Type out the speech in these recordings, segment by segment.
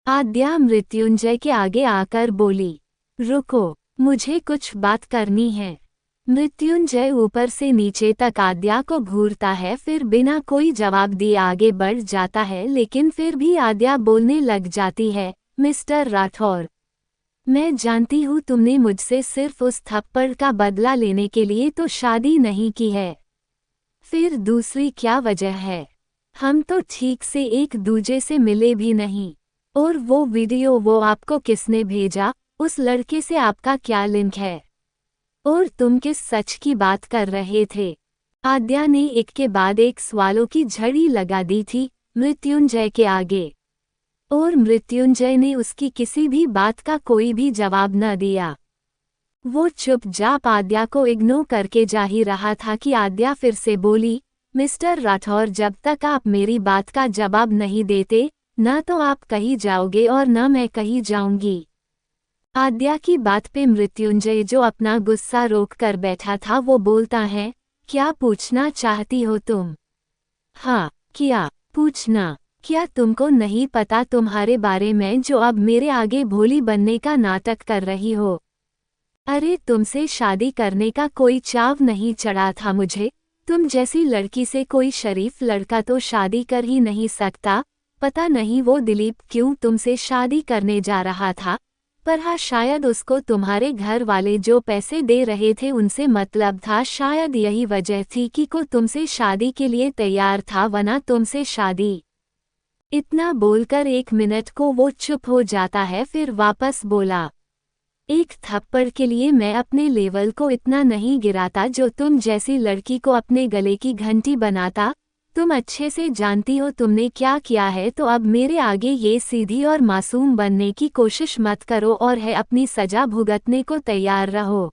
आद्या मृत्युंजय के आगे आकर बोली, रुको, मुझे कुछ बात करनी है। मृत्युंजय ऊपर से नीचे तक आद्या को घूरता है, फिर बिना कोई जवाब दिए आगे बढ़ जाता है, लेकिन फिर भी आद्या बोलने लग जाती है, मिस्टर राठौर, मैं जानती हूँ तुमने मुझसे सिर्फ उस थप्पड़ का बदला लेने के लिए तो शादी नहीं की है। फिर दूसरी क्या वजह है? हम तो ठीक से एक दूजे से मिले भी नहीं। और वो वीडियो वो आपको किसने भेजा? उस लड़के से आपका क्या लिंक है? और तुम किस सच की बात कर रहे थे? आद्या ने एक के बाद एक सवालों की झड़ी लगा दी थी मृत्युंजय के आगे, और मृत्युंजय ने उसकी किसी भी बात का कोई भी जवाब न दिया। वो चुपचाप आद्या को इग्नोर करके जा ही रहा था कि आद्या फिर से बोली, मिस्टर राठौर, जब तक आप मेरी बात का जवाब नहीं देते, न तो आप कहीं जाओगे और न मैं कहीं जाऊंगी। आद्या की बात पे मृत्युंजय, जो अपना गुस्सा रोक कर बैठा था, वो बोलता है, क्या पूछना चाहती हो तुम? हाँ, क्या पूछना? क्या तुमको नहीं पता तुम्हारे बारे में, जो अब मेरे आगे भोली बनने का नाटक कर रही हो? अरे तुमसे शादी करने का कोई चाव नहीं चढ़ा था मुझे। तुम जैसी लड़की से कोई शरीफ लड़का तो शादी कर ही नहीं सकता। पता नहीं वो दिलीप क्यों तुमसे शादी करने जा रहा था, पर हाँ, शायद उसको तुम्हारे घर वाले जो पैसे दे रहे थे उनसे मतलब था। शायद यही वजह थी कि को तुमसे शादी के लिए तैयार था, वरना तुमसे शादी। इतना बोलकर 1 मिनट को वो चुप हो जाता है, फिर वापस बोला, एक थप्पड़ के लिए मैं अपने लेवल को इतना नहीं गिराता जो तुम जैसी लड़की को अपने गले की घंटी बनाता। तुम अच्छे से जानती हो तुमने क्या किया है, तो अब मेरे आगे ये सीधी और मासूम बनने की कोशिश मत करो, और है अपनी सजा भुगतने को तैयार रहो।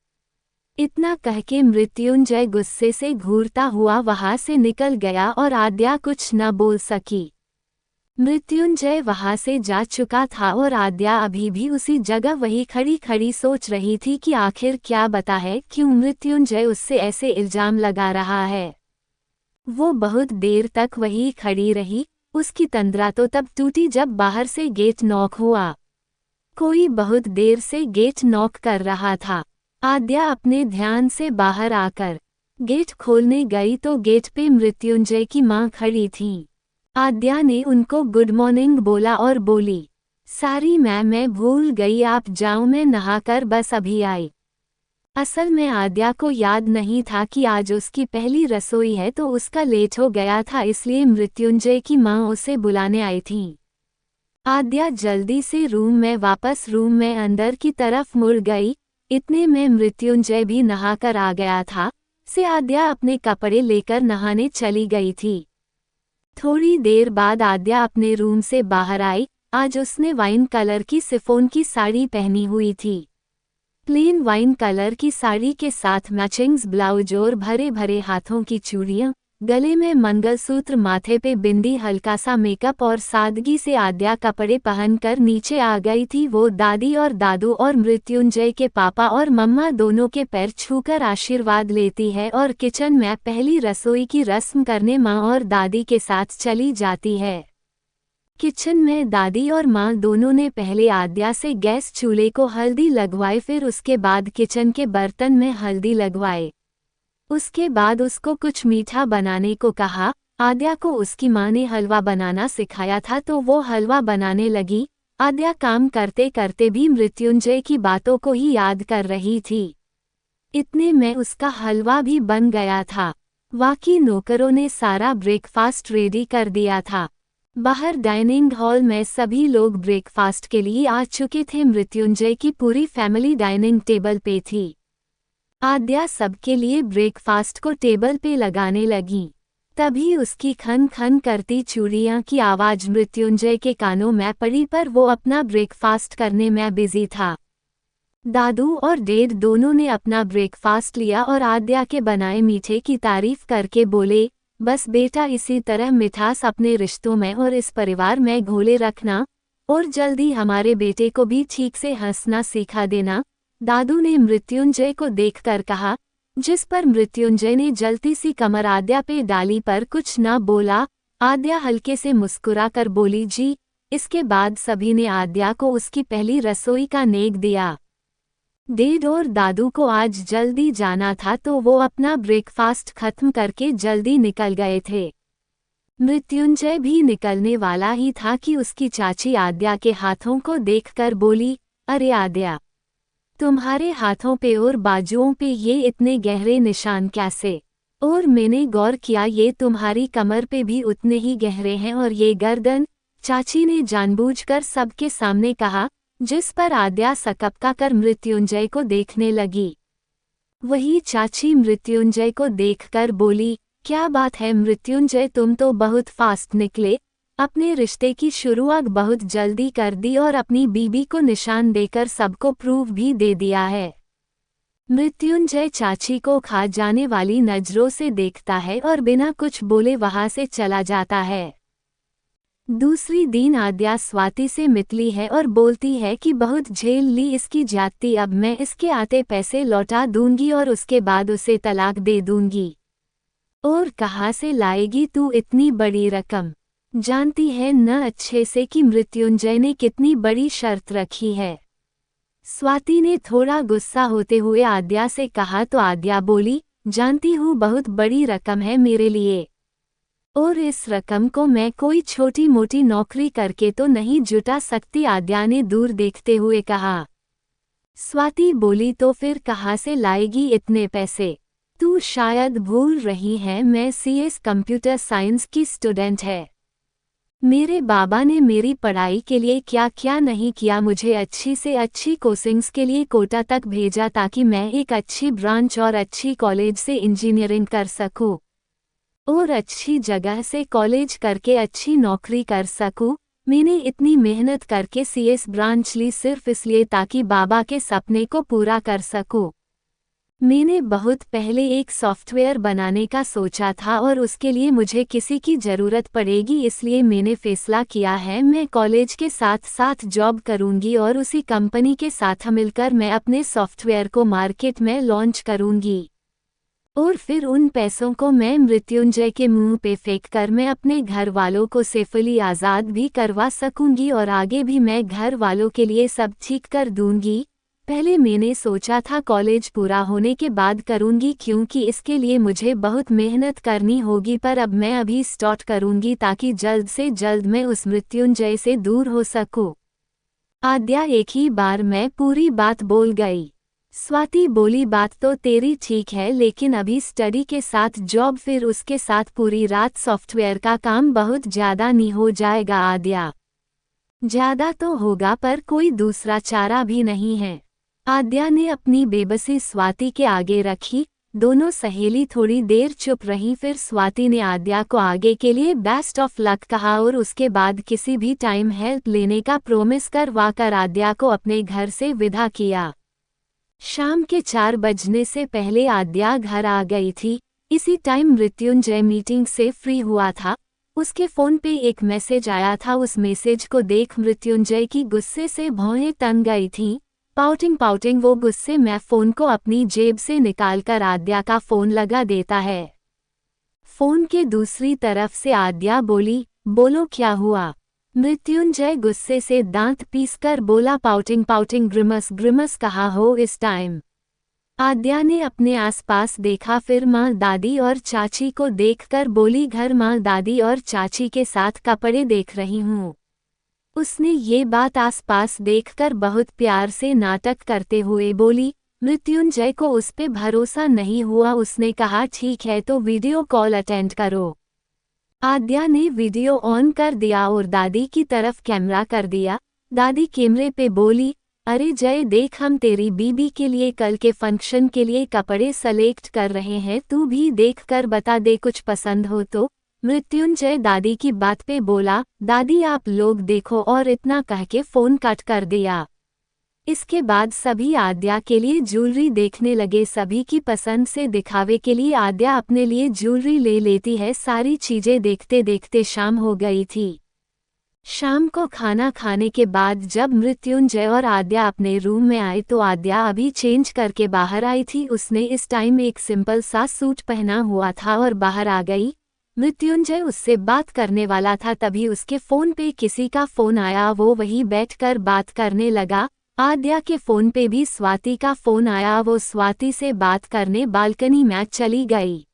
इतना कह के मृत्युंजय गुस्से से घूरता हुआ वहां से निकल गया और आद्या कुछ न बोल सकी। मृत्युंजय वहां से जा चुका था और आद्या अभी भी उसी जगह वही खड़ी खड़ी सोच रही थी कि आखिर क्या बता है, क्यों मृत्युंजय उससे ऐसे इल्जाम लगा रहा है। वो बहुत देर तक वही खड़ी रही। उसकी तंद्रा तो तब टूटी जब बाहर से गेट नॉक हुआ। कोई बहुत देर से गेट नॉक कर रहा था। आद्या अपने ध्यान से बाहर आकर गेट खोलने गई तो गेट पे मृत्युंजय की मां खड़ी थी। आद्या ने उनको गुड मॉर्निंग बोला और बोली, सारी मैं भूल गई, आप जाओ, मैं नहाकर बस अभी आई। असल में आद्या को याद नहीं था कि आज उसकी पहली रसोई है, तो उसका लेट हो गया था, इसलिए मृत्युंजय की मां उसे बुलाने आई थी। आद्या जल्दी से रूम में अंदर की तरफ मुड़ गई। इतने में मृत्युंजय भी नहाकर आ गया था। से आद्या अपने कपड़े लेकर नहाने चली गई थी। थोड़ी देर बाद आद्या अपने रूम से बाहर आई। आज उसने वाइन कलर की शिफॉन की साड़ी पहनी हुई थी। प्लेन वाइन कलर की साड़ी के साथ मैचिंग्स ब्लाउज और भरे भरे हाथों की चूड़ियां, गले में मंगलसूत्र, माथे पे बिंदी, हल्का सा मेकअप और सादगी से आद्या कपड़े पहनकर नीचे आ गई थी। वो दादी और दादू और मृत्युंजय के पापा और मम्मा दोनों के पैर छूकर आशीर्वाद लेती है और किचन में पहली रसोई की रस्म करने माँ और दादी के साथ चली जाती है। किचन में दादी और माँ दोनों ने पहले आद्या से गैस चूल्हे को हल्दी लगवाई, फिर उसके बाद किचन के बर्तन में हल्दी लगवाए। उसके बाद उसको कुछ मीठा बनाने को कहा। आद्या को उसकी माँ ने हलवा बनाना सिखाया था, तो वो हलवा बनाने लगी। आद्या काम करते करते भी मृत्युंजय की बातों को ही याद कर रही थी। इतने में उसका हलवा भी बन गया था। बाकी नौकरों ने सारा ब्रेकफास्ट रेडी कर दिया था। बाहर डाइनिंग हॉल में सभी लोग ब्रेकफास्ट के लिए आ चुके थे। मृत्युंजय की पूरी फैमिली डाइनिंग टेबल पे थी। आद्या सबके लिए ब्रेकफास्ट को टेबल पे लगाने लगी। तभी उसकी खन खन करती चूड़ियां की आवाज मृत्युंजय के कानों में पड़ी, पर वो अपना ब्रेकफास्ट करने में बिजी था। दादू और डेड दोनों ने अपना ब्रेकफास्ट लिया और आद्या के बनाए मीठे की तारीफ करके बोले, बस बेटा, इसी तरह मिठास अपने रिश्तों में और इस परिवार में घोले रखना, और जल्दी हमारे बेटे को भी ठीक से हंसना सिखा देना। दादू ने मृत्युंजय को देखकर कहा, जिस पर मृत्युंजय ने जलती सी कमर आद्या पे डाली, पर कुछ न बोला। आद्या हल्के से मुस्कुरा कर बोली, जी इसके बाद सभी ने आद्या को उसकी पहली रसोई का नेक दिया। डेड और दादू को आज जल्दी जाना था तो वो अपना ब्रेकफास्ट खत्म करके जल्दी निकल गए थे। मृत्युंजय भी निकलने वाला ही था कि उसकी चाची आद्या के हाथों को देखकर बोली, अरे आद्या, तुम्हारे हाथों पे और बाजुओं पे ये इतने गहरे निशान कैसे? और मैंने गौर किया ये तुम्हारी कमर पे भी उतने ही गहरे हैं और ये गर्दन। चाची ने जानबूझकर सबके सामने कहा, जिस पर आद्या सकपका कर मृत्युंजय को देखने लगी। वही चाची मृत्युंजय को देखकर बोली, क्या बात है मृत्युंजय, तुम तो बहुत फास्ट निकले, अपने रिश्ते की शुरुआत बहुत जल्दी कर दी और अपनी बीबी को निशान देकर सबको प्रूव भी दे दिया है। मृत्युंजय चाची को खा जाने वाली नजरों से देखता है और बिना कुछ बोले वहां से चला जाता है। दूसरी दिन आद्या स्वाति से मितली है और बोलती है कि बहुत झेल ली इसकी ज्यादती, अब मैं इसके आते पैसे लौटा दूंगी और उसके बाद उसे तलाक दे दूंगी। और कहाँ से लाएगी तू इतनी बड़ी रकम? जानती है न अच्छे से कि मृत्युंजय ने कितनी बड़ी शर्त रखी है। स्वाति ने थोड़ा गुस्सा होते हुए आद्या से कहा तो आद्या बोली, जानती हूँ बहुत बड़ी रकम है मेरे लिए, और इस रकम को मैं कोई छोटी मोटी नौकरी करके तो नहीं जुटा सकती, आद्या ने दूर देखते हुए कहा। स्वाति बोली, तो फिर कहाँ से लाएगी इतने पैसे? तू शायद भूल रही है मैं सीएस कंप्यूटर साइंस की स्टूडेंट है। मेरे बाबा ने मेरी पढ़ाई के लिए क्या क्या नहीं किया, मुझे अच्छी से अच्छी कोचिंग्स के लिए कोटा तक भेजा ताकि मैं एक अच्छी ब्रांच और अच्छी कॉलेज से इंजीनियरिंग कर सकूं और अच्छी जगह से कॉलेज करके अच्छी नौकरी कर सकूं। मैंने इतनी मेहनत करके सीएस ब्रांच ली सिर्फ इसलिए ताकि बाबा के सपने को पूरा कर सकूं। मैंने बहुत पहले एक सॉफ्टवेयर बनाने का सोचा था और उसके लिए मुझे किसी की ज़रूरत पड़ेगी, इसलिए मैंने फैसला किया है मैं कॉलेज के साथ साथ जॉब करूंगी और उसी कंपनी के साथ मिलकर मैं अपने सॉफ्टवेयर को मार्केट में लॉन्च करूंगी और फिर उन पैसों को मैं मृत्युंजय के मुंह पे फेंक कर मैं अपने घर वालों को सेफली आज़ाद भी करवा सकूंगी और आगे भी मैं घर वालों के लिए सब ठीक कर दूंगी। पहले मैंने सोचा था कॉलेज पूरा होने के बाद करूंगी क्योंकि इसके लिए मुझे बहुत मेहनत करनी होगी, पर अब मैं अभी स्टार्ट करूंगी ताकि जल्द से जल्द मैं उस मृत्युंजय से दूर हो सकूं। आद्या एक ही बार में पूरी बात बोल गई। स्वाति बोली, बात तो तेरी ठीक है लेकिन अभी स्टडी के साथ जॉब, फिर उसके साथ पूरी रात सॉफ्टवेयर का काम, बहुत ज़्यादा नहीं हो जाएगा आद्या? ज़्यादा तो होगा पर कोई दूसरा चारा भी नहीं है। आद्या ने अपनी बेबसी स्वाति के आगे रखी। दोनों सहेली थोड़ी देर चुप रहीं, फिर स्वाति ने आद्या को आगे के लिए बेस्ट ऑफ लक कहा और उसके बाद किसी भी टाइम हेल्प लेने का प्रॉमिस करवाकर आद्या को अपने घर से विदा किया। शाम के 4 बजने से पहले आद्या घर आ गई थी। इसी टाइम मृत्युंजय मीटिंग से फ्री हुआ था। उसके फ़ोन पे एक मैसेज आया था। उस मैसेज को देख मृत्युंजय की गुस्से से भौहें तन गई थीं। पाउटिंग वो गुस्से में फ़ोन को अपनी जेब से निकालकर आद्या का फ़ोन लगा देता है। फ़ोन के दूसरी तरफ से आद्या बोली, बोलो क्या हुआ? मृत्युंजय गुस्से से दांत पीसकर बोला, पाउटिंग ग्रिमस कहाँ हो इस टाइम? आद्या ने अपने आसपास देखा, फिर माँ दादी और चाची को देखकर बोली, घर माँ दादी और चाची के साथ कपड़े देख रही हूँ। उसने ये बात आसपास देखकर बहुत प्यार से नाटक करते हुए बोली। मृत्युंजय को उस पे भरोसा नहीं हुआ। उसने कहा, ठीक है तो वीडियो कॉल अटेंड करो। आद्या ने वीडियो ऑन कर दिया और दादी की तरफ कैमरा कर दिया। दादी कैमरे पे बोली, अरे जय देख, हम तेरी बीबी के लिए कल के फंक्शन के लिए कपड़े सेलेक्ट कर रहे हैं, तू भी देख कर बता दे कुछ पसंद हो तो। मृत्युंजय दादी की बात पे बोला, दादी आप लोग देखो, और इतना कह के फ़ोन कट कर दिया। इसके बाद सभी आद्या के लिए ज्वेलरी देखने लगे। सभी की पसंद से दिखावे के लिए आद्या अपने लिए ज्वेलरी ले लेती है। सारी चीज़ें देखते देखते शाम हो गई थी। शाम को खाना खाने के बाद जब मृत्युंजय और आद्या अपने रूम में आए तो आद्या अभी चेंज करके बाहर आई थी। उसने इस टाइम एक सिंपल सा सूट पहना हुआ था और बाहर आ गई। मृत्युंजय उससे बात करने वाला था, तभी उसके फोन पे किसी का फोन आया। वो वहीं बैठकर बात करने लगा। आद्या के फोन पे भी स्वाति का फोन आया। वो स्वाति से बात करने बालकनी में चली गई।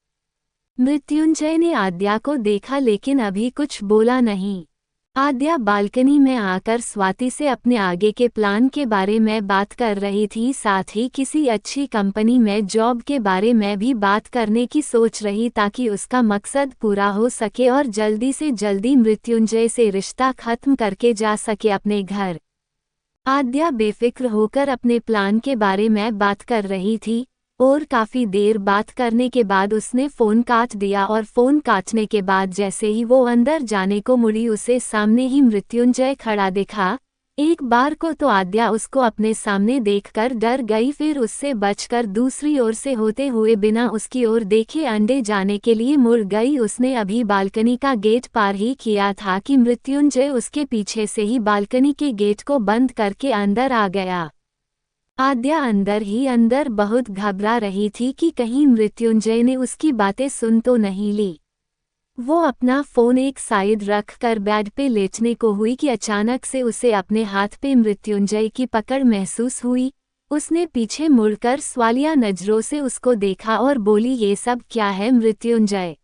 मृत्युंजय ने आद्या को देखा लेकिन अभी कुछ बोला नहीं। आद्या बालकनी में आकर स्वाति से अपने आगे के प्लान के बारे में बात कर रही थी, साथ ही किसी अच्छी कंपनी में जॉब के बारे में भी बात करने की सोच रही ताकि उसका मकसद पूरा हो सके और जल्दी से जल्दी मृत्युंजय से रिश्ता खत्म करके जा सके अपने घर। आद्या बेफिक्र होकर अपने प्लान के बारे में बात कर रही थी और काफी देर बात करने के बाद उसने फोन काट दिया और फोन काटने के बाद जैसे ही वो अंदर जाने को मुड़ी उसे सामने ही मृत्युंजय खड़ा दिखा। एक बार को तो आद्या उसको अपने सामने देखकर डर गई, फिर उससे बचकर दूसरी ओर से होते हुए बिना उसकी ओर देखे अंडे जाने के लिए मुड़ गई। उसने अभी बालकनी का गेट पार ही किया था कि मृत्युंजय उसके पीछे से ही बालकनी के गेट को बंद करके अंदर आ गया। आद्या अंदर ही अंदर बहुत घबरा रही थी कि कहीं मृत्युंजय ने उसकी बातें सुन तो नहीं ली। वो अपना फोन एक साइड रखकर बेड पे लेटने को हुई कि अचानक से उसे अपने हाथ पे मृत्युंजय की पकड़ महसूस हुई। उसने पीछे मुड़कर सवालिया नजरों से उसको देखा और बोली, ये सब क्या है मृत्युंजय?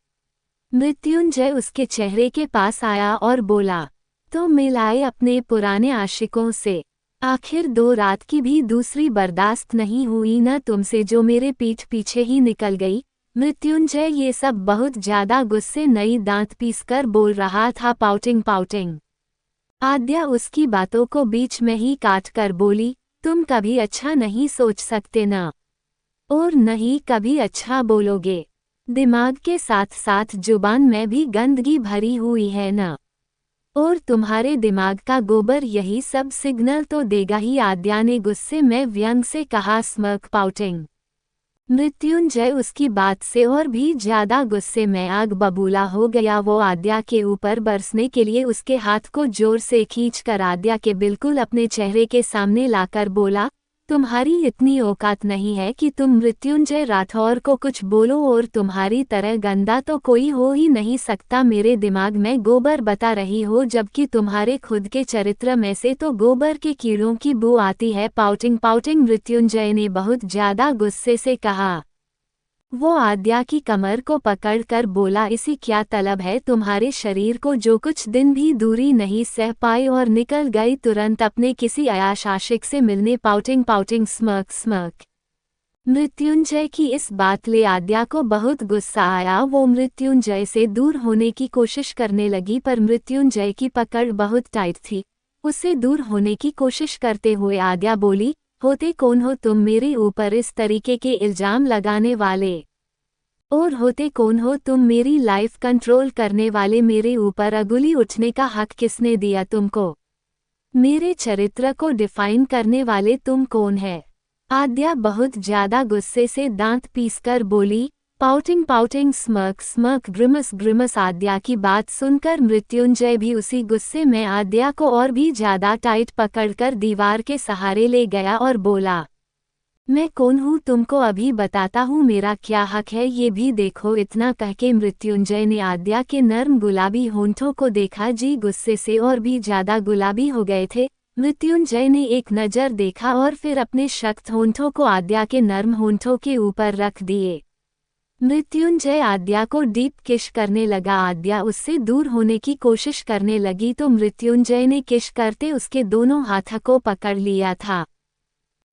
मृत्युंजय उसके चेहरे के पास आया और बोला, तो मिलाए अपने पुराने आशिकों से। आखिर 2 रात की भी दूसरी बर्दाश्त नहीं हुई न तुमसे, जो मेरे पीठ पीछे ही निकल गई। मृत्युंजय ये सब बहुत ज्यादा गुस्से नई दांत पीसकर बोल रहा था, पाउटिंग। आद्या उसकी बातों को बीच में ही काट कर बोली, तुम कभी अच्छा नहीं सोच सकते ना, और नहीं कभी अच्छा बोलोगे। दिमाग के साथ साथ जुबान में भी गंदगी भरी हुई है ना, और तुम्हारे दिमाग का गोबर यही सब सिग्नल तो देगा ही। आद्या ने गुस्से में व्यंग से कहा, स्मर्क पाउटिंग। मृत्युंजय उसकी बात से और भी ज्यादा गुस्से में आग बबूला हो गया। वो आद्या के ऊपर बरसने के लिए उसके हाथ को जोर से खींचकर आद्या के बिल्कुल अपने चेहरे के सामने लाकर बोला, तुम्हारी इतनी औकात नहीं है कि तुम मृत्युंजय राठौर को कुछ बोलो, और तुम्हारी तरह गंदा तो कोई हो ही नहीं सकता। मेरे दिमाग में गोबर बता रही हो, जबकि तुम्हारे खुद के चरित्र में से तो गोबर के कीड़ों की बू आती है। पाउटिंग मृत्युंजय ने बहुत ज्यादा गुस्से से कहा। वो आद्या की कमर को पकड़कर बोला, इसी क्या तलब है तुम्हारे शरीर को, जो कुछ दिन भी दूरी नहीं सह पाई और निकल गई तुरंत अपने किसी अयाश आशिक से मिलने। Pouting smirk. मृत्युंजय की इस बात ले आद्या को बहुत गुस्सा आया। वो मृत्युंजय से दूर होने की कोशिश करने लगी, पर मृत्युंजय की पकड़ बहुत टाइट थी। उससे दूर होने की कोशिश करते हुए आद्या बोली, होते कौन हो तुम मेरे ऊपर इस तरीके के इल्जाम लगाने वाले, और होते कौन हो तुम मेरी लाइफ कंट्रोल करने वाले? मेरे ऊपर अंगुली उठने का हक किसने दिया तुमको? मेरे चरित्र को डिफाइन करने वाले तुम कौन है? आद्या बहुत ज्यादा गुस्से से दांत पीसकर बोली। Pouting smirk ग्रिमस। आद्या की बात सुनकर मृत्युंजय भी उसी गुस्से में आद्या को और भी ज्यादा टाइट पकड़कर दीवार के सहारे ले गया और बोला, मैं कौन हूँ तुमको अभी बताता हूँ, मेरा क्या हक है ये भी देखो। इतना कहके मृत्युंजय ने आद्या के नर्म गुलाबी होंठों को देखा, जी गुस्से से और भी ज्यादा गुलाबी हो गए थे। मृत्युंजय ने एक नज़र देखा और फिर अपने सख्त होंठों को आद्या के नर्म होंठों के ऊपर रख दिए। मृत्युंजय आद्या को डीप किश करने लगा। आद्या उससे दूर होने की कोशिश करने लगी तो मृत्युंजय ने किश करते उसके दोनों हाथों को पकड़ लिया था।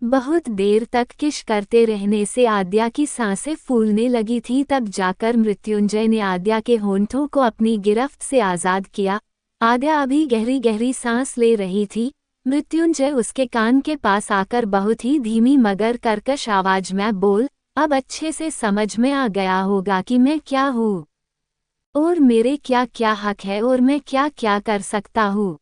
बहुत देर तक किश करते रहने से आद्या की सांसें फूलने लगी थी। तब जाकर मृत्युंजय ने आद्या के होंठों को अपनी गिरफ्त से आज़ाद किया। आद्या अभी गहरी गहरी सांस ले रही थी। मृत्युंजय उसके कान के पास आकर बहुत ही धीमी मगर कर्कश आवाज में बोल, अब अच्छे से समझ में आ गया होगा कि मैं क्या हूँ और मेरे क्या क्या हक है और मैं क्या क्या कर सकता हूँ।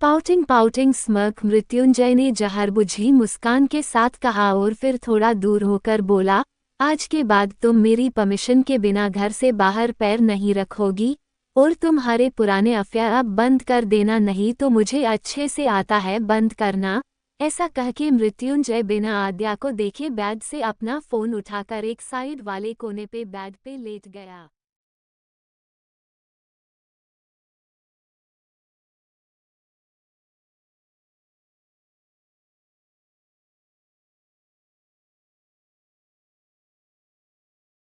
Pouting smirk. मृत्युंजय ने जहर बुझी मुस्कान के साथ कहा और फिर थोड़ा दूर होकर बोला, आज के बाद तुम मेरी परमिशन के बिना घर से बाहर पैर नहीं रखोगी, और तुम्हारे पुराने अफेयर अब बंद कर देना, नहीं तो मुझे अच्छे से आता है बंद करना। ऐसा कहके मृत्युंजय बिना आद्या को देखे बेड से अपना फोन उठाकर एक साइड वाले कोने पे बेड पे लेट गया।